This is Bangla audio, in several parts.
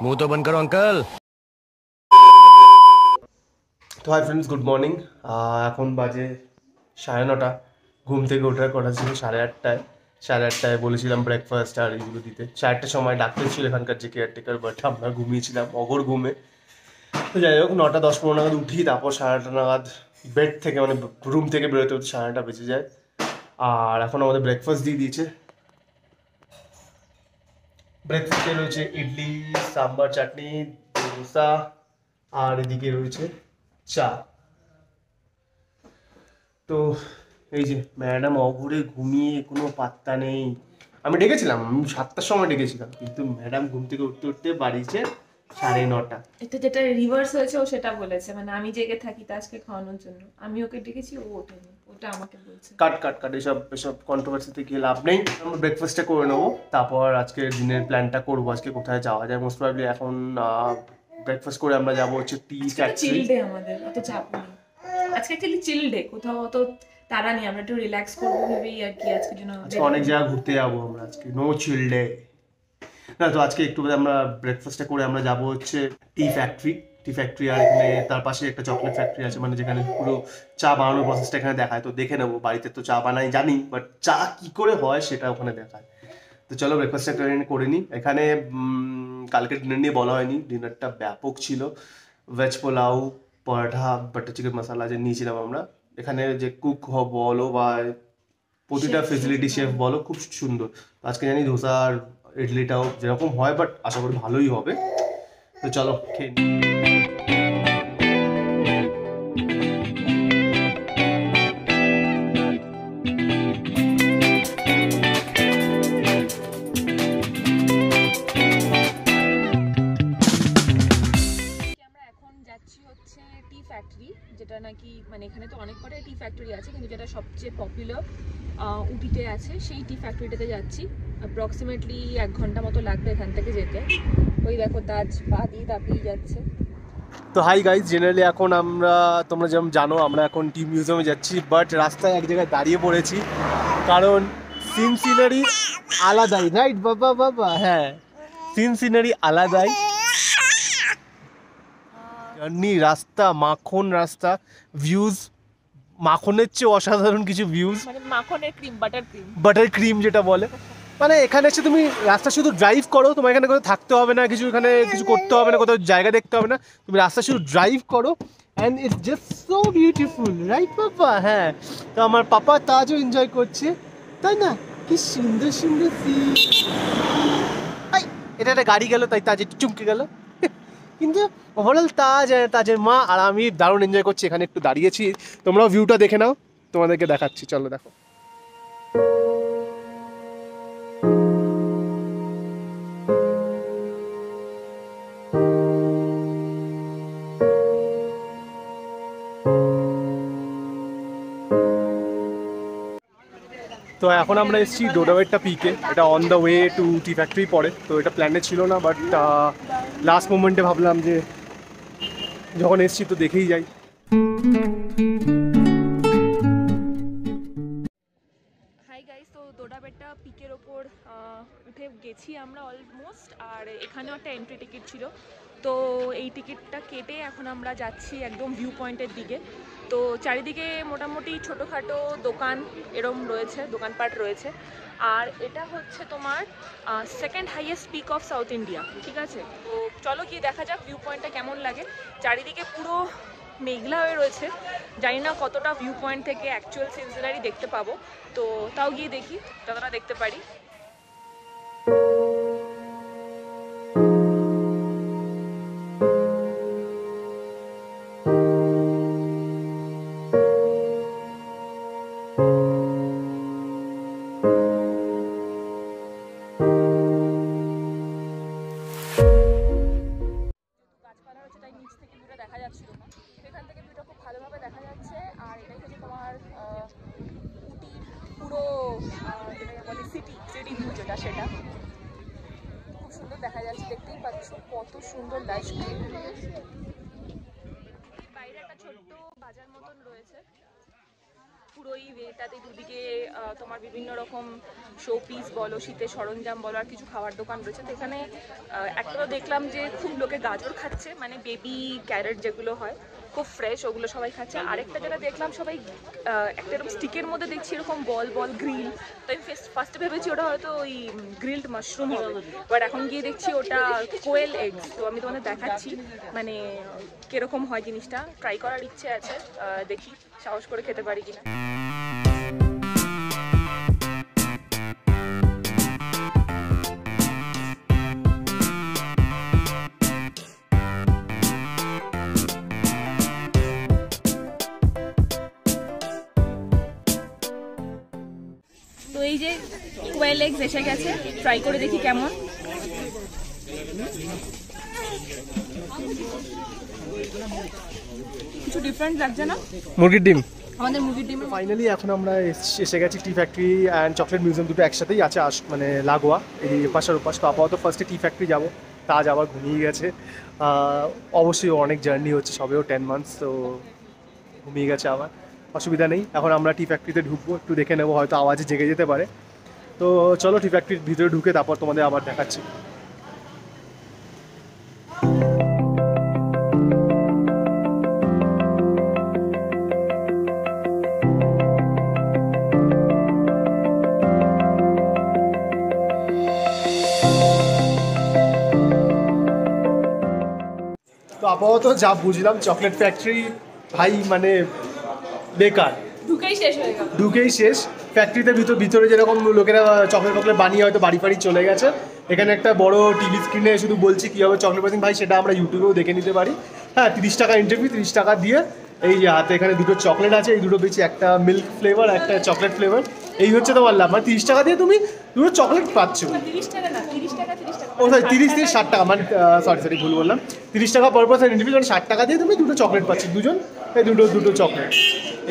मुंह तो बंद करो अंकल। তো হাই ফ্রেন্ডস, গুড মর্নিং। এখন বাজে 9:30। ঘুম থেকে ওঠার কথা ছিল 8:30টায়। 8:30টায় বলেছিলাম ব্রেকফাস্ট আর এইগুলো দিতে। 8:30টার সময় ডাক্তার ছিল এখানকার যে কেয়ারটেকার, বাট আমরা ঘুমিয়েছিলাম অগর ঘুমে। তো যাই হোক, 9:10-15 নাগাদ উঠি, তারপর 8:30 নাগাদ বেড থেকে মানে রুম থেকে বেরোতে হতে 9:30 বেজে যায়। আর এখন আমাদের ব্রেকফাস্ট দিয়ে দিয়েছে। ব্রেকফাস্টে রয়েছে ইডলি, সাম্বার, চাটনি, ধোসা, আর এদিকে রয়েছে চা। তো এই যে ম্যাডাম অঘুরে ঘুমিয়ে কোনো পাত্তা নেই। আমি ডেকেছিলাম, আমি 7টার সময় ডেকেছিলাম, কিন্তু ম্যাডাম ঘুম থেকে উঠতে উঠতে বাড়িছে 9:30। এটা যেটা রিভার্স হয়েছে ও সেটা বলেছে, মানে আমি জেগে থাকি তাজকে খাওয়ানোর জন্য, আমি ওকে ডেকেছি ও ওঠেনি, ওটা আমাকে বলছে। কাট কাট কাট, এসব কন্ট্রোভার্সিতে গিয়ে লাভ নেই। আমরা ব্রেকফাস্টটা করে নেবো, তারপর আজকের দিনের প্ল্যানটা করবো। আজকে কোথায় যাওয়া যায়? মোস্ট প্রবাবলি এখন ব্রেকফাস্ট করে আমরা যাবো হচ্ছে টি ফ্যাক্টরি। চিল ডে আমাদের, অত চাপ নেই আজকে, অ্যাকচুয়ালি চিল ডে, কোথাও অত তারা নেই, আমরা একটু রিল্যাক্স করবো ভেবেই আর কি আজকে জন্য। আজকে অনেক জায়গা ঘুরতে যাবো আমরা, আজকে নো চিল ডে না। তো আজকে একটু আমরা ব্রেকফাস্টটা করে আমরা যাবো হচ্ছে টি ফ্যাক্টরি। আর এখানে তার পাশে একটা চকলেট ফ্যাক্টরি আছে, মানে যেখানে পুরো চা বানানোর প্রসেসটা এখানে দেখায়। তো দেখে নেবো, বাড়িতে তো চা বানাই জানি, বাট চা কি করে হয় সেটা ওখানে দেখায়। তো চলো ব্রেকফাস্টটা করে নিই। এখানে কালকে ডিনার নিয়ে বলা হয়নি, ডিনারটা ব্যাপক ছিল। Veg pulao, paratha, butter chicken masala যে নিয়েছিলাম আমরা। এখানে যে কুক বলো বা প্রতিটা ফেসিলিটি শেফ বলো, খুব সুন্দর। আজকে জানি ধোসা আর ইডলিটাও যেরকম হয়, বাট আশা করি ভালোই হবে। তো চলো খেয়ে নিই। আমরা এখন যাচ্ছি হচ্ছে টি ফ্যাক্টরি, যেটা নাকি মানে এখানে তো অনেক কটা টি ফ্যাক্টরি আছে, কিন্তু যেটা সবচেয়ে পপুলার উটিতে আছে, সেই টি ফ্যাক্টরিটাতে যাচ্ছি। অ্যাপ্রক্সিমেটলি 1 ঘন্টা মতো লাগবে এখান থেকে যেতে। ওই দেখো তাজ পা দিয়ে দাপিয়ে যাচ্ছে। তো হাই গাইজ, জেনারেলি এখন তোমরা যেমন জানো, আমরা এখন টি মিউজিয়ামে যাচ্ছি, বাট রাস্তায় এক জায়গায় দাঁড়িয়ে পড়েছি, কারণ সিনারি আলাদাই, রাইট বাবা বাবা? হ্যাঁ, সিনারি আলাদাই। জার্নি, রাস্তা মাখন, রাস্তা ভিউজ মাখনের চেয়ে অসাধারণ কিছু ভিউজ, মানে মাখনের ক্রিম, বাটার ক্রিম যেটা বলে। মানে এখানে এসে তুমি রাস্তা শুধু ড্রাইভ করো, তোমার এখানে কোথাও থাকতে হবে না, এখানে কিছু করতে হবে না, কোথাও জায়গা দেখতে হবে না, তুমি রাস্তা শুধু ড্রাইভ করো and it's just so beautiful, right পাপা? হ্যাঁ, তো আমার পাপা তাজও এনজয় করছে, তাই না? কি সুন্দর সুন্দর সিন। এটা একটা গাড়ি গেল, তাই তাজ একটু চুমকে গেল। কিন্তু ওভারঅল তাজের মা আর আমি দারুণ এনজয় করছি। এখানে একটু দাঁড়িয়েছি, তোমরাও ভিউটা দেখে নাও, তোমাদেরকে দেখাচ্ছি, চলো দেখো। তো এখন আমরা এসেছি ডোডাবেট্টা পিকে, এটা on the way to T factory পড়ে। তো এটা প্ল্যানে ছিল না, বাট লাস্ট মোমেন্টে ভাবলাম যে যখন এসেছি তো দেখেই যাই। হাই গাইস, তো ডোডাবেট্টা পিকের ওপর উঠে গেছি আমরা অলমোস্ট, আর এখানেও একটা এন্ট্রি টিকিট ছিল। তো এই টিকিটটা কেটে এখন আমরা যাচ্ছি একদম ভিউ পয়েন্টের দিকে। তো চারিদিকে মোটামুটি ছোটোখাটো দোকান এরম রয়েছে, দোকানপাট রয়েছে। আর এটা হচ্ছে তোমার second highest peak of south India, ঠিক আছে? তো চলো গিয়ে দেখা যাক ভিউ পয়েন্টটা কেমন লাগে। চারিদিকে পুরো মেঘলা হয়ে রয়েছে, জানি না কতটা ভিউ পয়েন্ট থেকে অ্যাকচুয়াল সিনারি দেখতে পাবো। তো তাও গিয়ে দেখি যতটা দেখতে পারি। গাছপালা রয়েছে তাই নিচ থেকে ভিউটা দেখা যাচ্ছিল না, এখান থেকে ভিউটা খুব ভালোভাবে দেখা যাচ্ছে। আর এটাই হচ্ছে তোমার উটির পুরো যেটাকে বলে সিটি ভিউ, যেটা সেটা খুব সুন্দর দেখা যাচ্ছে। দেখতেই পাচ্ছ কত সুন্দর ল্যান্ডস্কেপ। বাইরে একটা ছোট্ট বাজার মতন রয়েছে, পুরো এই ওয়েটাতে দুদিকে তোমার বিভিন্ন রকম শো পিস বলো, শীতের সরঞ্জাম বলো, আর কিছু খাবার দোকান রয়েছে। তো এখানে একটা তো দেখলাম যে খুব লোকে গাজর খাচ্ছে, মানে বেবি ক্যারেট যেগুলো হয় খুব ফ্রেশ, ওগুলো সবাই খাচ্ছে। আরেকটা যেটা দেখলাম সবাই একটা এরকম স্টিকের মধ্যে দেখছি এরকম বল বল গ্রিল, তো আমি ফার্স্টে ভেবেছি ওটা হয়তো ওই গ্রিলড মাশরুম হবে, বাট এখন গিয়ে দেখছি ওটা কোয়েল এগস। তো আমি তোমাদের দেখাচ্ছি মানে কিরকম হয় জিনিসটা, ট্রাই করার ইচ্ছে আছে, দেখি সাহস করে খেতে পারি কিনা। তো এই যে কোয়েল এগস এসে গেছে, ট্রাই করে দেখি কেমন। কিছু ডিফারেন্ট লাগছে না? মুরগির ডিম, আমাদের মুরগির ডিম। ফাইনালি এখন আমরা এসে গেছি টি ফ্যাক্টরি অ্যান্ড চকলেট মিউজিয়াম, দুটো একসাথেই আছে মানে লাগোয়া, এই এপাশের ওপাশ। তো আপাতত ফার্স্টে টি ফ্যাক্টরি যাবো, তাজ আবার ঘুমিয়ে গেছে। অবশ্যই অনেক জার্নি হচ্ছে, সবেও 10 মান্থস, তো ঘুমিয়ে গেছে আবার, অসুবিধা নেই। এখন আমরা টি ফ্যাক্টরিতে ঢুকবো, একটু দেখে নেবো, হয়তো আওয়াজে জেগে যেতে পারে। তো চলো টি ফ্যাক্টরির ভিতরে ঢুকে তারপর তোমাদের আবার দেখাচ্ছি। তো আপাতত যা বুঝলাম চকলেট ফ্যাক্টরি ভাই মানে বেকার, ঢুকেই শেষ হয়ে গেল, ঢুকেই শেষ। ফ্যাক্টরিতে ভিতরে যেরকম লোকেরা চকলেট বানিয়ে হয়তো বাড়ি ফাড়ি চলে গেছে, এখানে একটা বড় টিভি স্ক্রিনে শুধু বলছি কীভাবে চকলেট বানিয়ে ভাই, সেটা আমরা ইউটিউবেও দেখে নিতে পারি। হ্যাঁ, 30 টাকা ইন্টারভিউ, 30 টাকা দিয়ে এই যে হাতে এখানে দুটো চকলেট আছে, এই দুটো পেয়েছি, একটা মিল্ক ফ্লেভার একটা চকলেট ফ্লেভার। এই হচ্ছে তোমার লাভ, মানে 30 টাকা দিয়ে তুমি দুটো চকলেট পাচ্ছ। 30 টাকা না, 30 টাকা 30 টাকা, ও সরি 30 দিয়ে 60 টাকা, মানে সরি ভুল বললাম, 30 টাকা পর পার্সন ইন্ডিভিজুয়াল, মানে 60 টাকা দিয়ে তুমি দুটো চকলেট পাচ্ছ, দুজন এই দুটো চকলেট।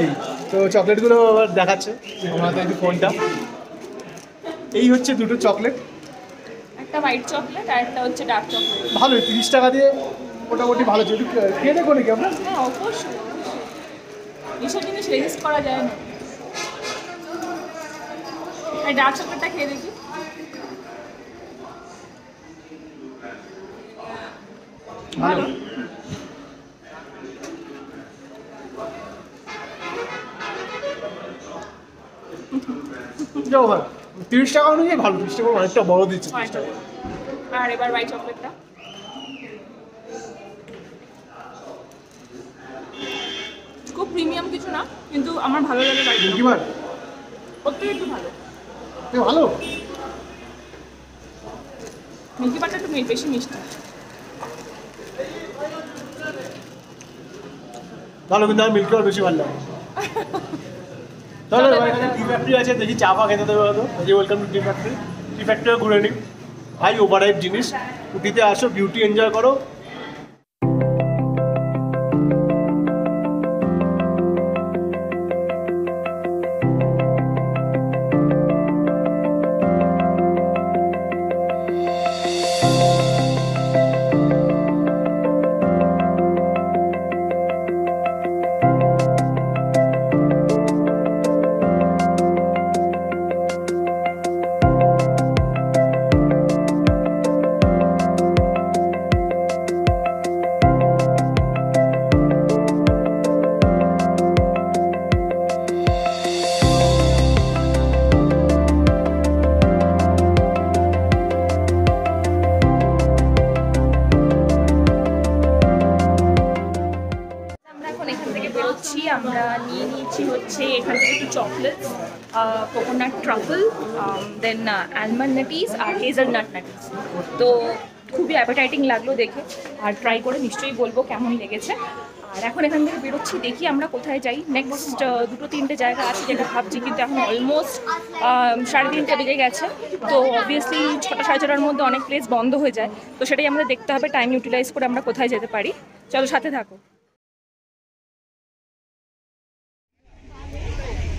এই তো চকলেটগুলো আবার দেখাচ্ছে আমার হাতে একটু ফোনটা, এই হচ্ছে দুটো চকলেট, একটা হোয়াইট চকলেট আর একটা হচ্ছে ডার্ক চকলেট। ভালোই, 30 টাকা দিয়ে মোটামুটি ভালো, যদি খেয়ে দেখো নাকি আমরা। হ্যাঁ অবশ্যই, এইসব জিনিস রেজিস্ট করা যায় না। আর ডার্ক চকলেটটা খেয়ে দেখি। ভালো, যাও ভালো, 30 টাকা অনুযায়ী ভালো, 30 টাকা অনেকটা বড় দিচ্ছে। আর এবার হোয়াইট চকলেটটা খুব প্রিমিয়াম কিছু না, কিন্তু আমার ভালো লাগে হোয়াইট কি বার প্রত্যেক একটু ভালো, ভালো, মিল্কি বারটা একটু বেশি মিষ্টি ভালো, কিন্তু আমার মিল্ক বেশি ভালো লাগে। তাহলে এখানে টি ফ্যাক্টরি আছে, দেখি চা ফা খেতে দেবে হয়তো। এই যে welcome to T factory, T factory ঘুরে নিই ভাই, ওভাররাইট জিনিস। উটিতে আসো, বিউটি এনজয় করো। আমরা নিয়ে নিয়েছি হচ্ছে এখান থেকে একটু চকলেটস, কোকোনাট ট্রাফল, দেন আলমন্ড নাটিস আর হেজেলনাট নাটিস। তো খুবই অ্যাপেটাইটিং লাগলো দেখে, আর ট্রাই করে নিশ্চয়ই বলবো কেমন লেগেছে। আর এখন এখান থেকে বেরোচ্ছি, দেখি আমরা কোথায় যাই। নেক্সট 2-3টে জায়গা আছে যেটা ভাবছি, কিন্তু এখন অলমোস্ট 3:30 বেজে গেছে। তো অবভিয়াসলি 6টা-6:30টার মধ্যে অনেক প্লেস বন্ধ হয়ে যায়, তো সেটাই আমাদের দেখতে হবে, টাইম ইউটিলাইজ করে আমরা কোথায় যেতে পারি। চলো সাথে থাকো।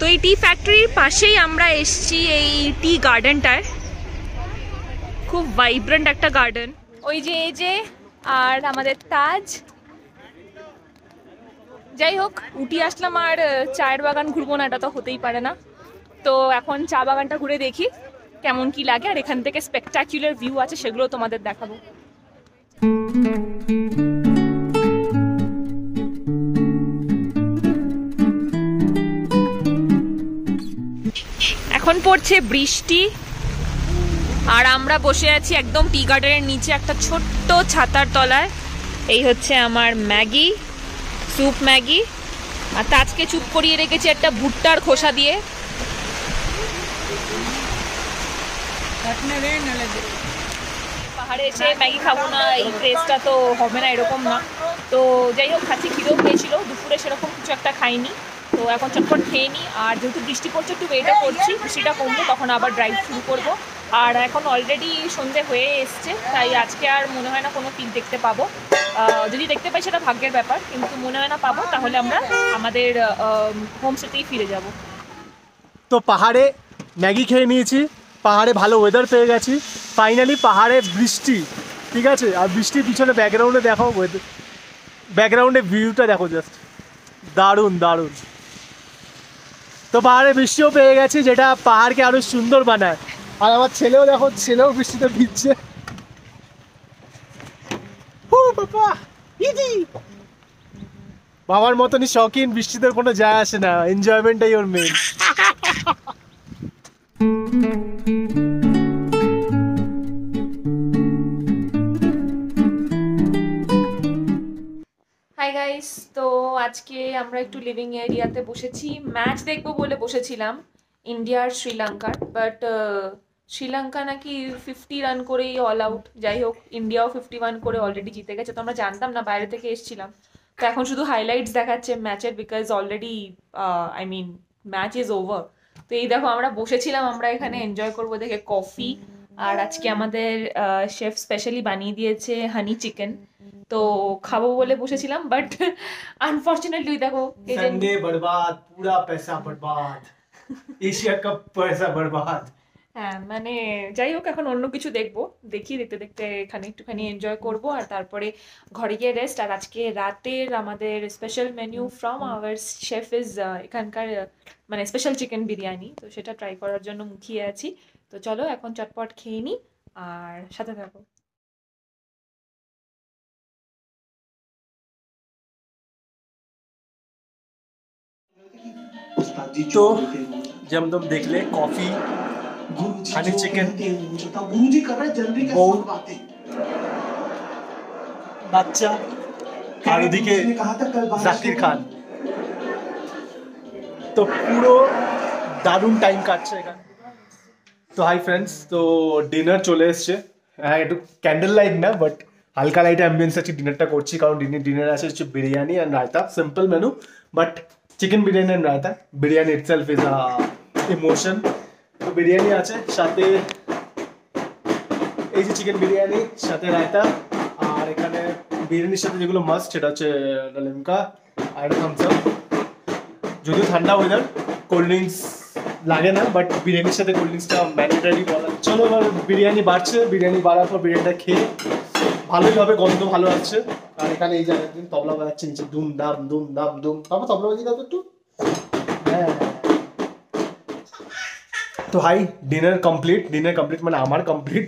তো এই টি ফ্যাক্টরির পাশেই আমরা এসছি এই টি গার্ডেনটায়, খুব ভাইব্রেন্ট একটা গার্ডেন। ওই যে এই যে, আর আমাদের তাজ যাই হোক, উটি আসলাম আর চায়ের বাগান ঘুরবো না, এটা তো হতেই পারে না। তো এখন চা বাগানটা ঘুরে দেখি কেমন কি লাগে, আর এখান থেকে স্পেকটাকুলার ভিউ আছে সেগুলো তোমাদের দেখাবো। এখন পড়ছে বৃষ্টি আর আমরা বসে আছি একদম টি গার্ডেনের নিচে একটা ছোট্ট ছাতার তলায়। এই হচ্ছে আমার ম্যাগি, স্যুপ ম্যাগি, আর তাজকে চুপ করিয়ে রেখেছি একটা ভুট্টার খোসা দিয়ে। পাহাড়ে এসে ম্যাগি খাবো না, এই টেস্টটা তো হবে না, এরকম না। তো যাই হোক, খাচ্ছি, খিদেও পেয়েছিল, দুপুরে সেরকম কিছু একটা খাইনি, তো এখন চটপট খেয়ে নিই। আর যেহেতু বৃষ্টি পড়ছে একটু ওয়েটও করছি, বৃষ্টিটা কমবে তখন আবার ড্রাইভ শুরু করবো। আর এখন অলরেডি সন্ধে হয়ে এসছে, তাই আজকে আর মনে হয় না কোনো পিক দেখতে পাবো। যদি দেখতে পাই সেটা ভাগ্যের ব্যাপার, কিন্তু মনে হয় না পাবো, তাহলে আমরা আমাদের হোমস্টেতেই ফিরে যাব। তো পাহাড়ে ম্যাগি খেয়ে নিয়েছি, পাহাড়ে ভালো ওয়েদার পেয়ে গেছি, ফাইনালি পাহাড়ে বৃষ্টি, ঠিক আছে। আর বৃষ্টির পিছনে ব্যাকগ্রাউন্ডে দেখো, ব্যাকগ্রাউন্ডে ভিউটা দেখো, জাস্ট দারুণ দারুণ। তো পাহাড়ে বৃষ্টিও পেয়ে গেছি, যেটা পাহাড়কে আরো সুন্দর বানায়। আর আমার ছেলেও দেখো, ছেলেও বৃষ্টিতে ভিজছে। বাবার মতনই শৌখিন, বৃষ্টিতে কোনো যায় আসে না, এনজয়মেন্টটাই ওর মেন। হাই গাইস, তো আজকে আমরা একটু লিভিং এরিয়াতে বসেছি, ম্যাচ দেখবো বলে বসেছিলাম ইন্ডিয়ার শ্রীলঙ্কার, বাট শ্রীলঙ্কা নাকি 50 রান করেই অল আউট। যাই হোক, ইন্ডিয়াও 51 করে অলরেডি জিতে গেছে, তো আমরা জানতাম না, বাইরে থেকে এসেছিলাম। তো এখন শুধু হাইলাইটস দেখাচ্ছে ম্যাচের, because already I mean match is over. তো এই দেখো, আমরা বসেছিলাম, আমরা এখানে এনজয় করবো দেখে কফি, আর আজকে আমাদের শেফ স্পেশালি বানিয়ে দিয়েছে হানি চিকেন, তো খাবো বলে বসেছিলাম, বাট আনফর্চুনেটলি দেখো संडे बर्बाद, पूरा पैसा बर्बाद, एशिया कप पैसा बर्बाद। হ্যাঁ, মানে যাই হোক, এখন অন্য কিছু দেখবো, দেখতে দেখতে এখানে একটুখানি এনজয় করব, আর তারপরে ঘরে গিয়ে রেস্ট। আর আজকে রাতের আমাদের special menu from our chef is এখানকার মানে স্পেশাল চিকেন বিরিয়ানি, তো সেটা ট্রাই করার জন্য মুখিয়ে আছি। তো চলো এখন চটপট খেয়ে নিই, আর সাথে থাকো। तो जब तुम देख ले कॉफी, हनी चिकन, বাচ্চা, আর ওদিকে জাকির খান, তো পুরো দারুণ টাইম কাটছে এখানে। তো হাই ফ্রেন্ডস, তো ডিনার চলে এসছে। হ্যাঁ, একটু ক্যান্ডেল লাইট না, বাট হালকা লাইট অ্যাম্বিয়েন্স আছে, ডিনারটা করছি, কারণ ডিনার আছে হচ্ছে biryani and raita, simple menu, but chicken biryani and raita. Biryani itself is a emotion. তো বিরিয়ানি আছে, সাথে এই যে চিকেন বিরিয়ানি, সাথে রায়তা, আর এখানে বিরিয়ানির সাথে যেগুলো মাস্ট সেটা হচ্ছে লিমকা আর থামস আপ। যদিও ঠান্ডা ওয়েদার, কোল্ড ড্রিঙ্কস লাগে না, বাট বিরিয়ানির সাথে কোল্ড ড্রিঙ্কসটা ম্যান্ডেটারি বলা। চলো এবার বিরিয়ানি বাড়ছে, বিরিয়ানি বাড়ার পর বিরিয়ানিটা খেয়ে ভালোই হবে, গন্ধ ভালো আসছে। আর এখানে এই জায়গায় তবলা বাজাচ্ছে নিচে, দুম দাম দুম দাম দুম। বাবা তবলা বাজিয়ে দাও একটু। হ্যাঁ, তো হাই, ডিনার কমপ্লিট মানে আমার কমপ্লিট।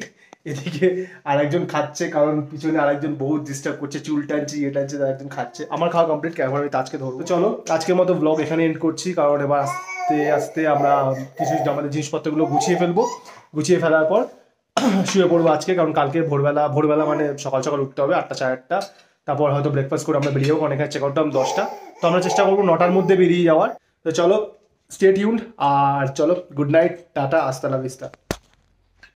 এদিকে আরেকজন খাচ্ছে, কারণ পিছনে আরেকজন বহুত ডিস্টার্ব করছে, চুল টানছি, এ টানছে, আরেকজন খাচ্ছে। আমার খাওয়া কমপ্লিট, ক্যামেরা আমি তাজকে ধরবো। চলো আজকের মতো ব্লগ এখানে এন্ড করছি, কারণ এবার আস্তে আস্তে আমরা কিছু আমাদের জিনিসপত্রগুলো গুছিয়ে ফেলবো। গুছিয়ে ফেলার পর শুয়ে পড়বো আজকে, কারণ কালকে ভোরবেলা মানে সকাল সকাল উঠতে হবে, 8টা 8:30। তারপর হয়তো ব্রেকফাস্ট করে আমরা বেরিয়ে যাবো, অনেক চেক আউট টাইম 10টা, তো আমরা চেষ্টা করবো 9টার মধ্যে বেরিয়ে যাওয়ার। তো চলো স্টে টিউনড, আর চলো গুড নাইট, টাটা, আস্তা লা ভিস্তা।